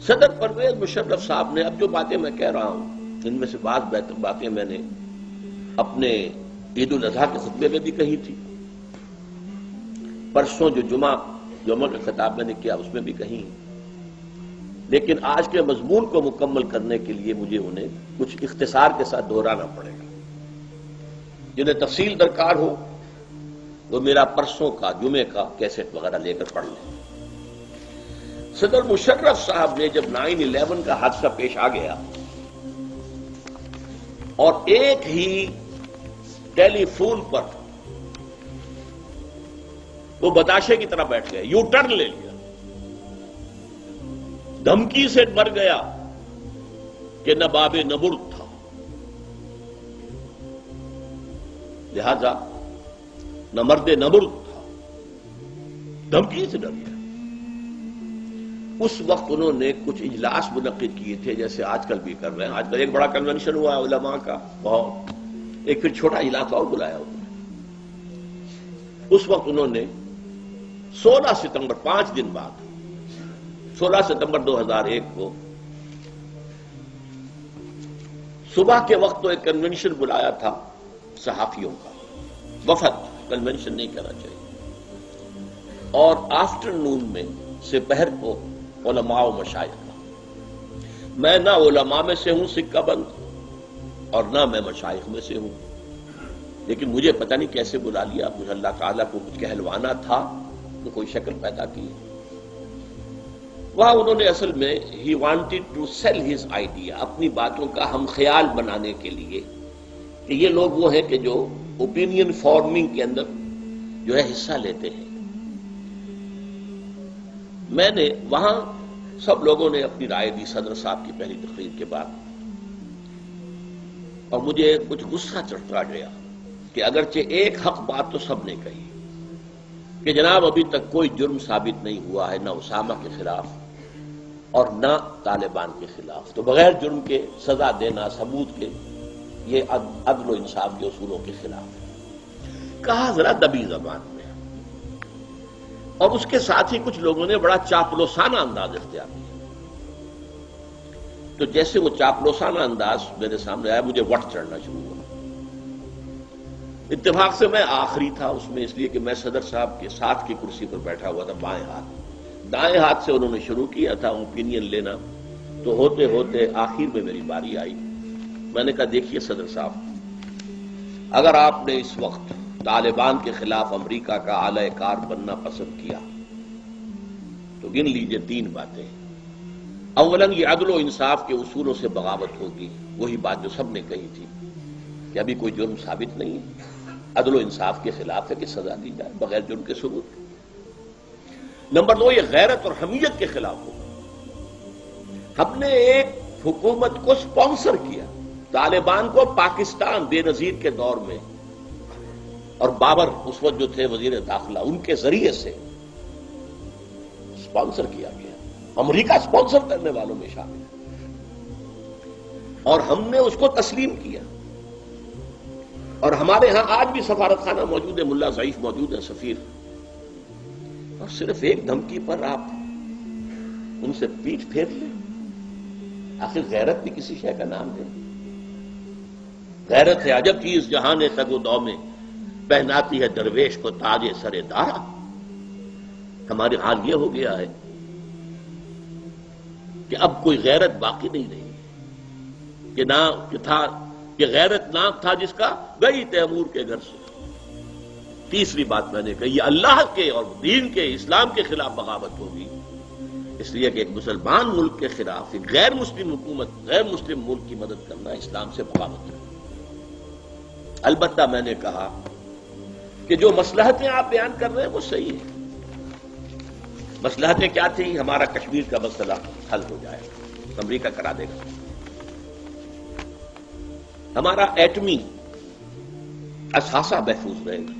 صدر پرویز مشرف صاحب نے اب جو باتیں میں کہہ رہا ہوں ان میں سے بعض باتیں میں نے اپنے عید الاضحیٰ کے خطبے میں بھی کہی تھی، پرسوں جو جمعہ کا خطاب میں نے کیا اس میں بھی کہی، لیکن آج کے مضمون کو مکمل کرنے کے لیے مجھے انہیں کچھ اختصار کے ساتھ دہرانا پڑے گا۔ جنہیں تفصیل درکار ہو وہ میرا پرسوں کا جمعے کا کیسٹ وغیرہ لے کر پڑھ لیں۔ صدر مشرف صاحب نے جب 9/11 کا حادثہ پیش آ گیا اور ایک ہی ٹیلی فون پر وہ بتاشے کی طرح بیٹھ گئے، یو ٹرن لے لیا، دھمکی سے مر گیا کہ نہ باب نمرد تھا، لہذا نہ مرد نمرد تھا، دھمکی سے ڈر گیا۔ اس وقت انہوں نے کچھ اجلاس منعقد کیے تھے جیسے آج کل بھی کر رہے ہیں۔ آج کل ایک بڑا کنونشن ہوا علماء کا بہت، ایک پھر چھوٹا اجلاس اور بلایا انہوں نے۔ اس وقت انہوں نے 16 ستمبر 5 دن بعد 16 ستمبر 2001 کو صبح کے وقت تو ایک کنونشن بلایا تھا صحافیوں کا، وفد، کنونشن نہیں کہنا چاہیے، اور آفٹر نون میں دوپہر کو علماء و مشائخ کا۔ میں نہ علماء میں سے ہوں سکہ بند اور نہ میں مشائخ میں سے ہوں، لیکن مجھے پتہ نہیں کیسے بلا لیا، مجھے اللہ تعالیٰ کو کچھ کہلوانا تھا تو کوئی شکل پیدا کی۔ وہاں انہوں نے اصل میں ہی wanted to sell his idea, اپنی باتوں کا ہم خیال بنانے کے لیے کہ یہ لوگ وہ ہیں کہ جو اوپینین فارمنگ کے اندر جو ہے حصہ لیتے ہیں۔ میں نے وہاں سب لوگوں نے اپنی رائے دی صدر صاحب کی پہلی تقریر کے بعد، اور مجھے کچھ غصہ چڑھتا گیا کہ اگرچہ ایک حق بات تو سب نے کہی کہ جناب ابھی تک کوئی جرم ثابت نہیں ہوا ہے، نہ اسامہ کے خلاف اور نہ طالبان کے خلاف، تو بغیر جرم کے سزا دینا ثبوت کے یہ عدل و انصاف کے اصولوں کے خلاف ہے۔ کہا ذرا دبی زبان میں، اور اس کے ساتھ ہی کچھ لوگوں نے بڑا چاپلوسانہ انداز اختیار کیا۔ تو جیسے وہ چاپلوسانہ انداز میرے سامنے آیا مجھے وٹ چڑھنا شروع ہوا۔ اتفاق سے میں آخری تھا اس میں، اس لیے کہ میں صدر صاحب کے ساتھ کی کرسی پر بیٹھا ہوا تھا بائیں ہاتھ، دائیں ہاتھ سے انہوں نے شروع کیا تھا اوپینین لینا، تو ہوتے ہوتے آخر میں میری باری آئی۔ میں نے کہا دیکھیے صدر صاحب، اگر آپ نے اس وقت طالبان کے خلاف امریکہ کا اعلی کار بننا پسند کیا تو گن لیجئے 3 باتیں۔ اولاً یہ عدل و انصاف کے اصولوں سے بغاوت ہوگی، وہی بات جو سب نے کہی تھی کہ ابھی کوئی جرم ثابت نہیں ہے، عدل و انصاف کے خلاف ہے کہ سزا دی جائے بغیر جرم کے ثبوت۔ نمبر 2، یہ غیرت اور حمیت کے خلاف ہوگا۔ ہم نے ایک حکومت کو سپانسر کیا، طالبان کو پاکستان بے نظیر کے دور میں، اور بابر اس وقت جو تھے وزیر داخلہ، ان کے ذریعے سے سپانسر کیا گیا، امریکہ سپانسر کرنے والوں میں شامل ہے، اور ہم نے اس کو تسلیم کیا۔ اور ہمارے ہاں آج بھی سفارت خانہ موجود ہے، ملا ضعیف موجود ہے سفیر، اور صرف ایک دھمکی پر آپ ان سے پیٹھ پھیر لیں۔ آخر غیرت بھی کسی شے کا نام ہے، غیرت ہے عجب چیز جہاں نے تگ و دو میں، پہناتی ہے درویش کو تاج سر دارا۔ ہمارے حال یہ ہو گیا ہے کہ اب کوئی غیرت باقی نہیں رہی، کہ نہ تھا کہ غیرت ناک تھا جس کا گئی تیمور کے گھر سے۔ تیسری بات میں نے کہی یہ اللہ کے اور دین کے، اسلام کے خلاف بغاوت ہوگی، اس لیے کہ ایک مسلمان ملک کے خلاف ایک غیر مسلم حکومت، غیر مسلم ملک کی مدد کرنا اسلام سے بغاوت ہے۔ البتہ میں نے کہا کہ جو مصلحتیں آپ بیان کر رہے ہیں وہ صحیح ہیں۔ مصلحتیں کیا تھیں؟ ہمارا کشمیر کا مسئلہ حل ہو جائے، امریکہ کرا دے گا، ہمارا ایٹمی اثاثہ محفوظ رہے گا،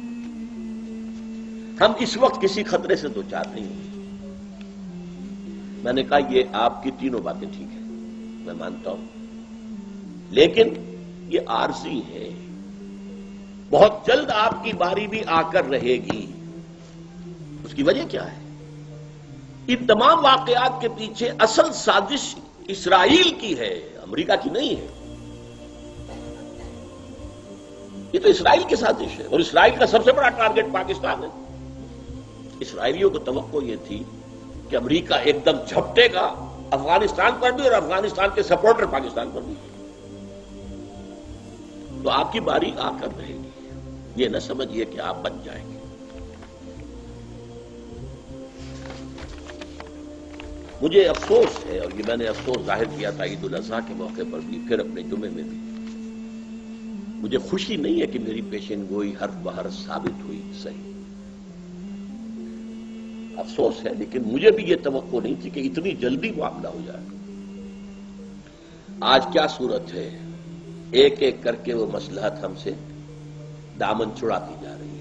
ہم اس وقت کسی خطرے سے دوچار نہیں ہوں۔ میں نے کہا یہ آپ کی تینوں باتیں ٹھیک ہیں، میں مانتا ہوں، لیکن یہ عارضی ہے، بہت جلد آپ کی باری بھی آ کر رہے گی۔ اس کی وجہ کیا ہے؟ ان تمام واقعات کے پیچھے اصل سازش اسرائیل کی ہے، امریکہ کی نہیں ہے۔ یہ تو اسرائیل کی سازش ہے، اور اسرائیل کا سب سے بڑا ٹارگٹ پاکستان ہے۔ اسرائیلیوں کو توقع یہ تھی کہ امریکہ ایک دم جھپٹے گا افغانستان پر بھی اور افغانستان کے سپورٹر پاکستان پر بھی، تو آپ کی باری آ کر رہے گی، یہ نہ سمجھیے کہ آپ بچ جائیں گے۔ مجھے افسوس ہے، اور یہ میں نے افسوس ظاہر کیا تھا عید الاضحیٰ کے موقع پر بھی، پھر اپنے جمعے میں بھی، مجھے خوشی نہیں ہے کہ میری پیشین گوئی حرف بحرف ثابت ہوئی صحیح، افسوس ہے، لیکن مجھے بھی یہ توقع نہیں تھی کہ اتنی جلدی معاملہ ہو جائے۔ آج کیا صورت ہے، ایک ایک کر کے وہ مصلحت ہم سے دامن چھڑاتی جا رہی ہے۔